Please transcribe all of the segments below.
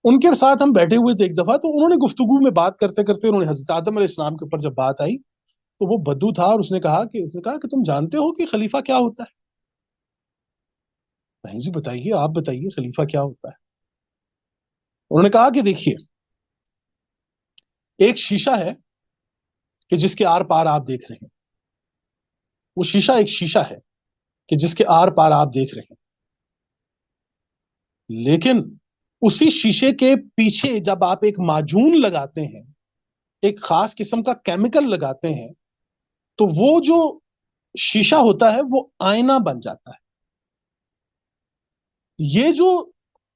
ان کے ساتھ ہم بیٹھے ہوئے تھے ایک دفعہ، تو انہوں نے گفتگو میں بات کرتے کرتے انہوں نے حضرت آدم علیہ السلام کے اوپر جب بات آئی تو وہ بدو تھا، اور اس نے کہا کہ تم جانتے ہو کہ خلیفہ کیا ہوتا ہے؟ نہیں جی بتائیے، آپ بتائیے خلیفہ کیا ہوتا ہے؟ انہوں نے کہا کہ دیکھیے، ایک شیشہ ہے کہ جس کے آر پار آپ دیکھ رہے ہیں، وہ شیشہ ایک شیشہ ہے کہ جس کے آر پار آپ دیکھ رہے ہیں، لیکن اسی شیشے کے پیچھے جب آپ ایک معجون لگاتے ہیں، ایک خاص قسم کا کیمیکل لگاتے ہیں، تو وہ جو شیشہ ہوتا ہے وہ آئینہ بن جاتا ہے۔ یہ جو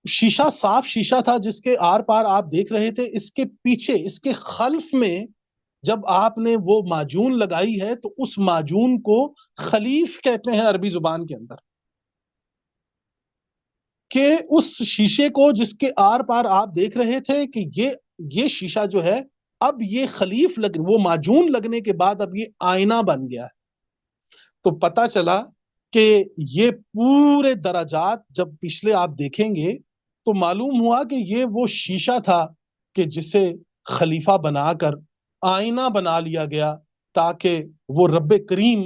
شیشہ صاف شیشہ تھا جس کے آر پار آپ دیکھ رہے تھے، اس کے پیچھے، اس کے خلف میں جب آپ نے وہ معجون لگائی ہے تو اس معجون کو خلیف کہتے ہیں عربی زبان کے اندر، کہ اس شیشے کو جس کے آر پار آپ دیکھ رہے تھے کہ یہ شیشہ جو ہے اب یہ خلیف وہ معجون لگنے کے بعد اب یہ آئینہ بن گیا ہے۔ تو پتا چلا کہ یہ پورے درجات جب پچھلے آپ دیکھیں گے تو معلوم ہوا کہ یہ وہ شیشہ تھا کہ جسے خلیفہ بنا کر آئینہ بنا لیا گیا، تاکہ وہ رب کریم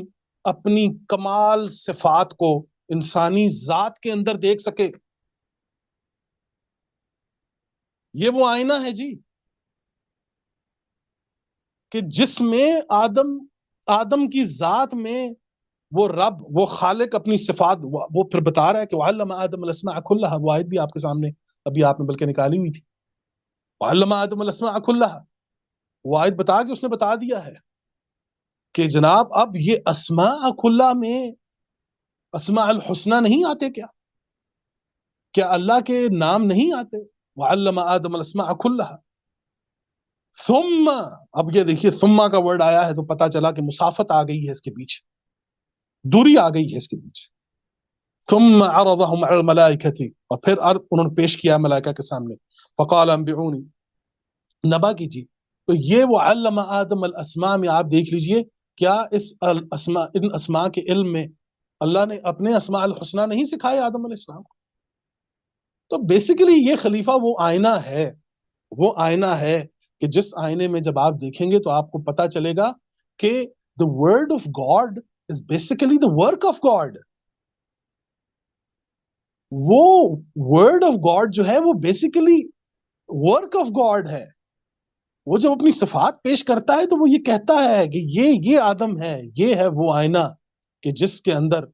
اپنی کمال صفات کو انسانی ذات کے اندر دیکھ سکے۔ یہ وہ آئینہ ہے جی کہ جس میں آدم کی ذات میں وہ رب، وہ خالق اپنی صفات، وہ پھر بتا رہا ہے کہ وَعَلَّمَ آدَمَ الْأَسْمَاءَ كُلَّهَا، وہ آیت بھی آپ کے سامنے ابھی آپ نے بلکہ نکالی ہوئی تھی، وَعَلَّمَ آدَمَ الْأَسْمَاءَ كُلَّهَا، وہ آیت بتا کے اس نے بتا دیا ہے کہ جناب اب یہ اسماء کلہ میں اسماء الحسنہ نہیں آتے کیا اللہ کے نام نہیں آتے؟ وَعَلَّمَ آدَمَ الْأَسْمَاءَ كُلَّهَا ثم، اب یہ دیکھیے ثم کا ورڈ آیا ہے تو پتا چلا کہ مسافت آ گئی ہے اس کے پیچھے، دوری آ گئی ہے اس کے پیچھے۔ ثم عرضهم على الملائکة، اور پھر انہوں نے پیش کیا ملائکہ کے سامنے، فقال انبئونی، نبا کیجیے۔ تو یہ وہ علم آدم الاسماء میں آپ دیکھ لیجئے، کیا ان اسماء کے علم میں اللہ نے اپنے اسماء الحسنہ نہیں سکھائے آدم علیہ السلام کو؟ تو بیسیکلی یہ خلیفہ وہ آئینہ ہے، وہ آئینہ ہے کہ جس آئینے میں جب آپ دیکھیں گے تو آپ کو پتا چلے گا کہ the word of God is basically the work of God۔ وہ word of God جو ہے وہ basically work of God ہے۔ وہ جب اپنی صفات پیش کرتا ہے تو وہ یہ کہتا ہے کہ یہ آدم ہے، یہ ہے وہ آئینہ کہ جس کے اندر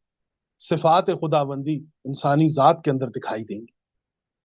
صفات خداوندی انسانی ذات کے اندر دکھائی دیں گی۔